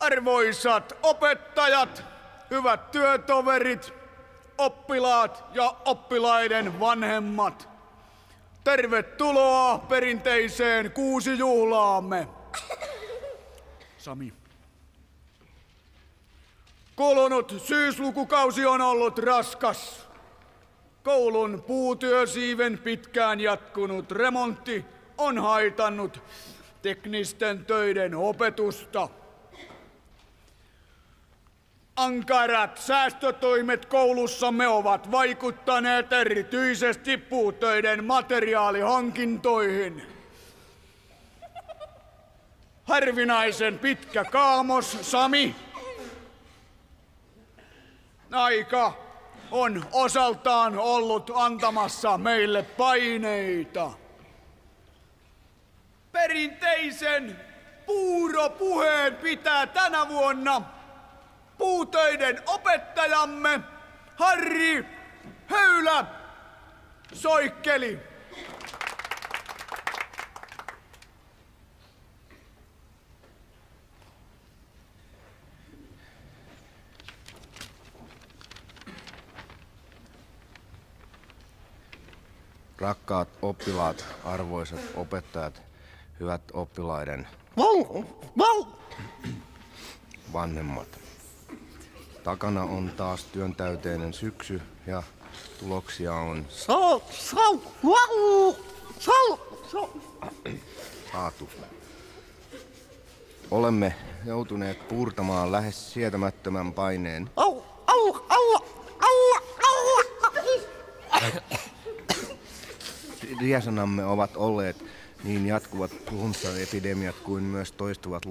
Arvoisat opettajat, hyvät työtoverit, oppilaat ja oppilaiden vanhemmat. Tervetuloa perinteiseen kuusijuhlaamme. Sami. Kulunut syyslukukausi on ollut raskas. Koulun puutyösiiven pitkään jatkunut remontti on haitannut teknisten töiden opetusta. Ankarat säästötoimet koulussamme ovat vaikuttaneet erityisesti puutöiden materiaalihankintoihin. Harvinaisen pitkä kaamos, Sami. Aika on osaltaan ollut antamassa meille paineita. Perinteisen puuropuheen pitää tänä vuonna puutöiden opettajamme Harri Höylä Soikkeli. Rakkaat oppilaat, arvoisat opettajat, hyvät oppilaiden vanhemmat. Takana on taas työntäyteinen syksy ja tuloksia on saatu. Olemme joutuneet puurtamaan lähes sietämättömän paineen. Riesanamme ovat olleet niin jatkuvat flunssaepidemiat kuin myös toistuvat